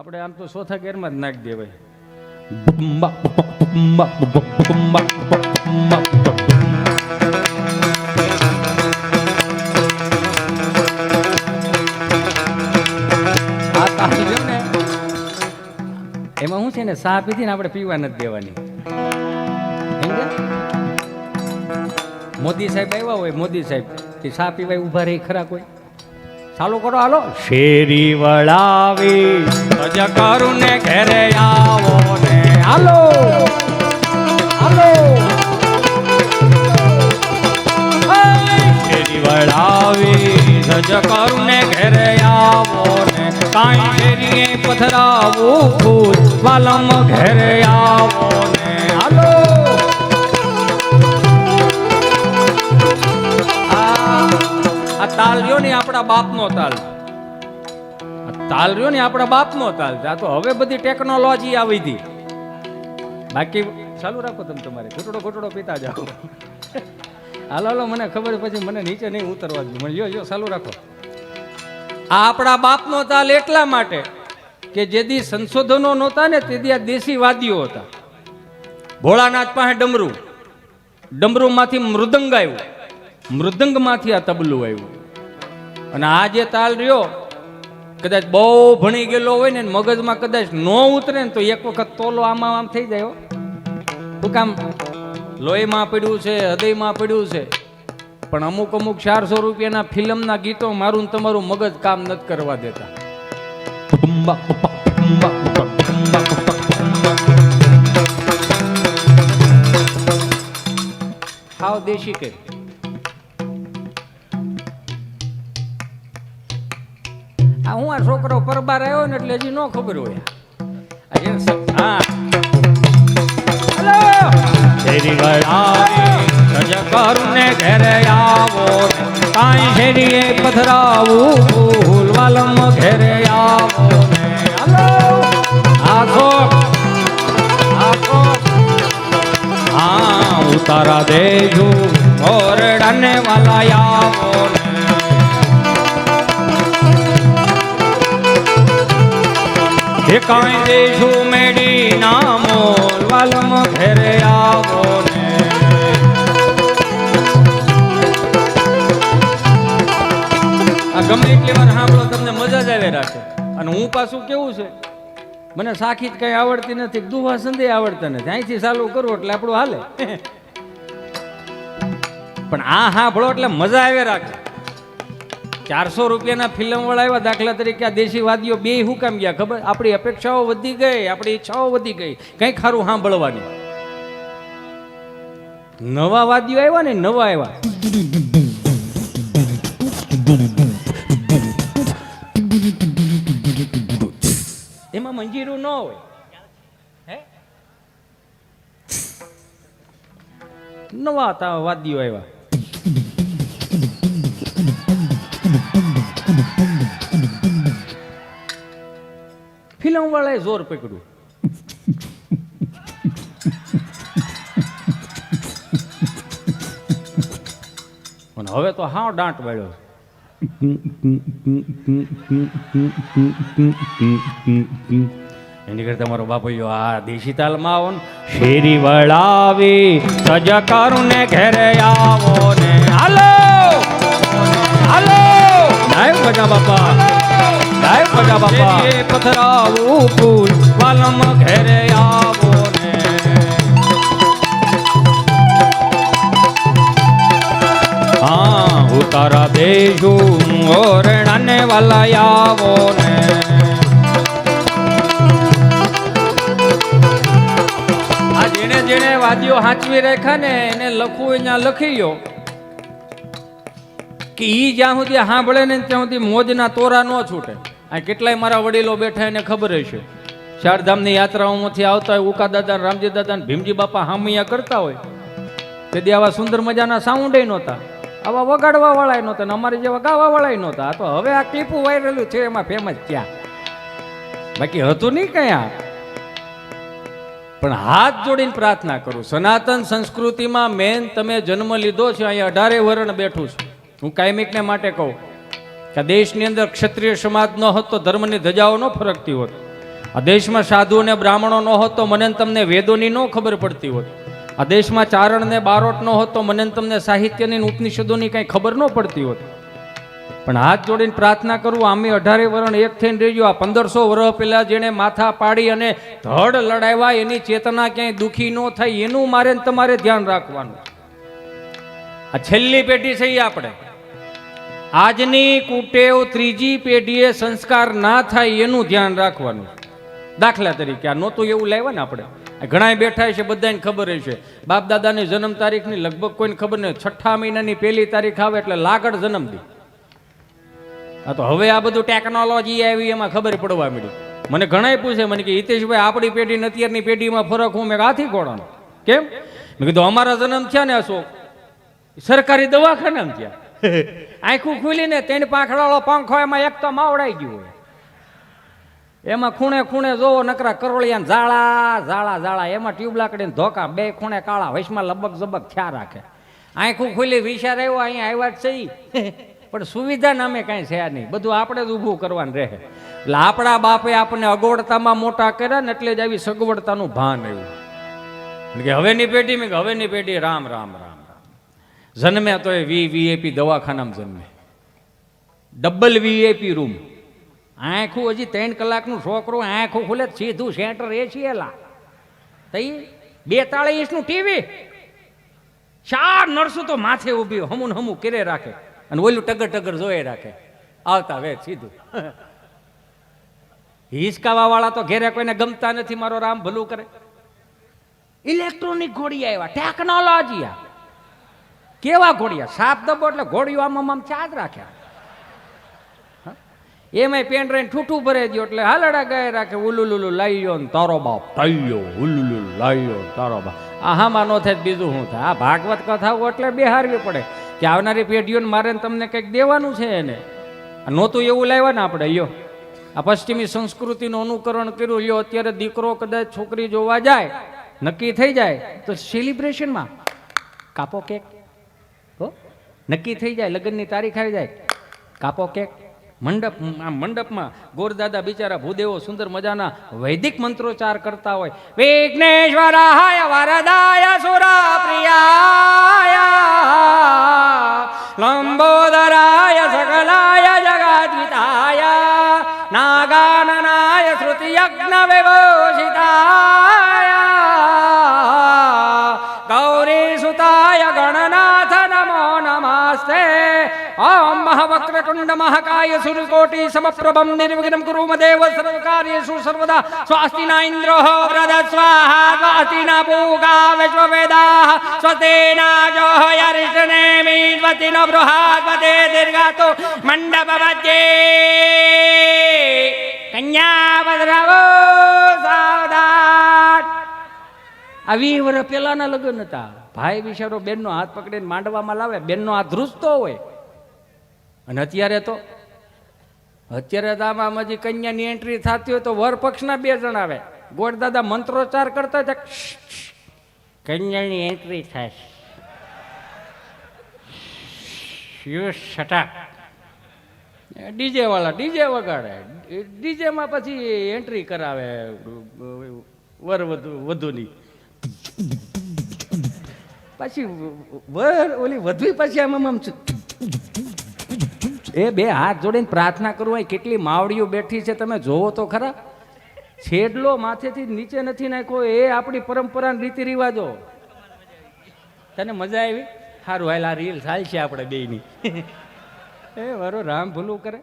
આપણે આમ તો ચોથા ગેરમાં જ નાખી દેવાય. આ તાલ છે ને એમાં શું છે ને, ચા પીધી ને આપણે પીવા નથી દેવાની. મોદી સાહેબ આવ્યા હોય, મોદી સાહેબ તે ચા પીવાય ઉભા રહી ખરા કોઈ? ચાલુ કરો હાલો. શેરી વળાવી સજ કરું ને ઘરે આવો ને હાલો હાલો. શેરી વળાવી સજ કરું ને ઘરે આવો ને કાંઈ શેરીએ પથરાવું ફૂલ વાલમ ઘરે આવો ને હાલો. આ તાલ રહ્યો ને આપણા બાપનો તાલ, તાલ રહ્યો ને આપણા બાપનો તાલ. આ તો હવે બધી ટેકનોલોજી આવી હતી. બાકી ચાલુ રાખો તમે તમારે ઘૂંટડો ઘૂંટડો પીતા જાઓ. હાલો હાલો, મને ખબર પછી મને નીચે નહીં ઉતરવા દઉં. મને યો ચાલુ રાખો. આ આપણા બાપનો તાલ એટલા માટે કે જેથી સંશોધનો નહોતા ને તેથી આ દેશી વાદીઓ હતા. ભોળાનાથ પાસે ડમરું, ડમરુમાંથી મૃદંગ આવ્યું, મૃદંગમાંથી આ તબલું આવ્યું. અને આ જે તાલ રહ્યો કદાચ બહુ ભણી ગયેલો હોય ને મગજમાં કદાચ ન ઉતરે ને તો એક વખત તોલો આમાં આમ થઈ જાય. શું કામ? લોહીમાં પડ્યું છે, હૃદયમાં પડ્યું છે. પણ અમુક અમુક 400 રૂપિયાના ફિલ્મના ગીતો મારું ને તમારું મગજ કામ નથી કરવા દેતા. હાવ દેશી કે હું આ છોકરો પરબાર આવ્યો ને એટલે હજી ન ખબર હોય. શેરી વળાવી સજ કરું ને ઘરે આવો કાંઈ શેરીએ પથરાવું ફૂલ વાલમ ઘરે આવો ને હાલો. આખો આખો હા ઉતારા દેજો ઓરડાને વાલા આવો ને કાંઈ દેશું મેડી ના મોલ વાલમ ઘરે આવો ને. આ ગમે એટલી વાર સાંભળો તમને મજા જ આવે રાખે. અને હું પાછું કેવું છે, મને સાખી જ કઈ આવડતી નથી, દુહા સંધે આવડતા નથી. અહીંથી ચાલુ કરવું એટલે આપણું હાલે. પણ આ સાંભળો એટલે મજા આવે રાખે. 400 રૂપિયાના ફિલ્મ વાળા આવ્યા, દાખલા તરીકે આ દેશી વાદીઓ બે શું કામ ગયા ખબર? આપણી અપેક્ષાઓ વધી ગઈ, આપણી ઈચ્છાઓ વધી ગઈ, કંઈક ખારું સાંભળવાની. નવા વાદીઓ આવ્યા ને, નવા આવ્યા એમાં મંજીરું ન હોય. હે નવા હતા વાદીઓ આવ્યા. ફિલ્મ વાળાએ જોર પકડ્યું. અને હવે તો હાવ દાંટ વાળ્યો. એની કરતા મારો બાપુ આ દેશી તાલમાં આવો ને. શેરી વળાવી સજ કરું ને ઘરે આવો ને હાલો હાલો. નાય મજા બાપા, નાય મજા બાપા. પથરાવું ફૂલ વાલમ ઘરે આવો ને. હા ઉતારા દેશું ઓરડાને વાલા આવો ને. આ જેને જેને વાદીઓ હાચવી રાખ્યા ને એને લખવું અહીંયા લખી લો કે ઈ જ્યાં સુધી સાંભળે ને ત્યાં સુધી મોજના તોરા ન છૂટે. આ કેટલાય મારા વડીલો બેઠા એને ખબર હશે, ચારધામની યાત્રાઓમાંથી આવતા હોય, ઉકા દાદા, રામજી દાદા, ભીમજી બાપા હામૈયા કરતા હોય તેથી આવા સુંદર મજાના સાઉન્ડ નહોતા, આવા વગાડવા વાળા નહોતા, ને અમારી જેવા ગાવા વાળા નહોતા. આ તો હવે આ ક્લિપો વાયરલ છે એમાં ફેમસ થયા, બાકી હતું નહીં કયા. પણ હાથ જોડીને પ્રાર્થના કરું, સનાતન સંસ્કૃતિમાં મેન તમે જન્મ લીધો છે, અહીંયા 18 વર્ણ બેઠું છું. હું કાયમિકને માટે કહું કે દેશની અંદર ક્ષત્રિય સમાજ ન હોત તો ધર્મની ધજાઓ ન ફરકતી હોત. આ દેશમાં સાધુ અને બ્રાહ્મણો ન હોત તો મને ને તમને વેદોની ન ખબર પડતી હોત. આ દેશમાં ચારણ ને બારોટ ન હોત તો મને ને તમને સાહિત્યની ને ઉપનિષદોની કઈ ખબર ન પડતી હોત. પણ હાથ જોડીને પ્રાર્થના કરું, આમે 18 વરણ એક થઈને રહેજો. આ 1500 વર્ષ પહેલા જેણે માથા પાડી અને ધડ લડાવ્યા એની ચેતના ક્યાંય દુખી ન થાય એનું મારે ને તમારે ધ્યાન રાખવાનું. આ છેલ્લી પેઢી છે આપણે. આજની કુટેવ ત્રીજી પેઢીએ સંસ્કાર ના થાય એનું ધ્યાન રાખવાનું. દાખલા તરીકે આ નહોતું એવું લાવ્યા ને આપણે, ઘણા બેઠા છે, બધાને ખબર છે બાપ દાદાની જન્મ તારીખની લગભગ કોઈને ખબર નહીં. 6 મહિનાની 1 તારીખ આવે એટલે લાગડ જન્મદી. આ તો હવે આ બધું ટેકનોલોજી આવી એમાં ખબર પડવા મળી. મને ઘણાય પૂછે, મને કે હિતેશભાઈ આપણી પેઢી ને અત્યારની પેઢીમાં ફરક હું? મેં હાથી ઘોડાનો કેમ? મેં કીધું અમારા જન્મ થયા ને અશોક સરકારી દવાખાનામાં થયા. આંખું ખુલીને 3 પાંખડાળો પંખો એમાં એક તો માવડાઈ ગયું હોય. એમાં ખૂણે ખૂણે જોવો નકરા કરોળિયા ઝાડા ઝાડા ઝાડા, એમાં ટ્યુબ લાકડીને ધોકા, 2 ખૂણે કાળા, વૈશમાં લબક ઝબક થયા રાખે. આંખું ખુલી વિચાર આવ્યો અહીંયા આવ્યા જ છે પણ સુવિધા નામે કાંઈ છે નહીં, બધું આપણે જ ઊભું કરવાનું રહે. એટલે આપણા બાપે આપણને અગવડતામાં મોટા કર્યા ને એટલે જ આવી સગવડતાનું ભાન આવ્યું. કે હવેની પેઢી મેં હવેની પેઢી રામ રામ રામ રામ જન્મે તો એ વીઆઈપી દવાખાનામાં જન્મે, ડબલ વીઆઈપી રૂમ. આંખું હજી 3 કલાકનું છોકરું આંખું ખુલે સીધું સેન્ટર એ છીએલા તઈ 42 ઇંચનું ટીવી, 4 નર્સો તો માથે ઊભી હમું હમું કરે રાખે અને ઓલું ટગર ટગર જોઈ રાખે. આવતા વેત સીધું. હિસકાવા વાળા તો ઘેરે કોઈને ગમતા નથી, મારો રામ ભલું કરે. ઇલેક્ટ્રોનિક ઘોડિયા આવ્યા, ટેકનોલોજી આ કેવા ઘોડિયા, સાપ દબો એટલે ઘોડિયું આમ ચાર્જ રાખ્યા. એમાંય પેન રહીને ઠૂઠું ભરે દો એટલે હાલડા ગાય રાખે. ઉલુલુલુ લાઈયો ને તારો બાપ તૈયો, ઉલુલુલુ લાઈયો તારો બાપ. આ હામાં નો થાય બીજું શું થાય? આ ભાગવત કથાઓ એટલે બેહારવી પડે કે આવનારી પેઢીઓને મારે તમને કંઈક દેવાનું છે એને. નહોતું એવું લાવ્યા ને આપણે. લ્યો આ પશ્ચિમી સંસ્કૃતિનું અનુકરણ કર્યું. લ્યો અત્યારે દીકરો કદાચ છોકરી જોવા જાય, નક્કી થઈ જાય તો સેલિબ્રેશનમાં કાપો કેક. નક્કી થઈ જાય, લગ્નની તારીખ આવી જાય, કાપો કેક. મંડપમાં ગોરદાદા બિચારા ભૂદેવો સુંદર મજાના વૈદિક મંત્રોચ્ચાર કરતા હોય. વિઘ્નેશ્વરાય વરદાય સુરપ્રિયાય લંબોદરાય સકલાય જગદ્વિતાય નાગાનનાય શ્રુતિયજ્ઞ વિભૂષિતાય ગૌરી સુતાય ગણનાથ નમો નમસ્તે. ઓમ મહાવક્રતુંડ મહાકાય સૂર્યકોટિ સમપ્રભમ નિર્વિઘ્नं કુરુ મદેવ સર્વકાર્યેષુ સર્વદા. સ્વાસ્તિ ન ઇન્દ્રો વૃધસ્વાહા સ્વાસ્તિ ન પૂગા વિશ્વવેદાઃ સ્વસ્તિ ન જોહયરિષ્ટનેમિ સ્વસ્તિ ન બૃહસ્પતિ દીર્ઘાતો મંડપ મધ્યે કન્યા ભદ્રવો સાવધાન. આ 20 વર્ષ પહેલાના લગ્ન હતા. ભાઈ બિચારો બેનનો હાથ પકડીને માંડવામાં લાવે, બેનનો હાથ ધ્રુજતો હોય. અને અત્યારે તો આમાં હજી કન્યાની એન્ટ્રી થતી હોય તો વર પક્ષના 2 જણ આવે. ગોળદાદા મંત્રોચ્ચાર કરતા હતા, કન્યાની એન્ટ્રી થાય. ડીજે વાળા ડીજે વગાડે, ડીજેમાં પછી એન્ટ્રી કરાવે વર વધુની. પછી વર ઓલી વધુ પછી આમ એ 2 હાથ જોડીને પ્રાર્થના કરવું હોય. કેટલી માવડીઓ બેઠી છે તમે જોવો તો ખરા. છેડલો માથેથી નીચે નથી નાખ્યો. એ આપણી પરંપરા રીતિ રિવાજો. તને મજા આવી? સારું હાલ આ રીલ ચાલશે આપણે બેયની. એ મારો રામ ભૂલું કરે.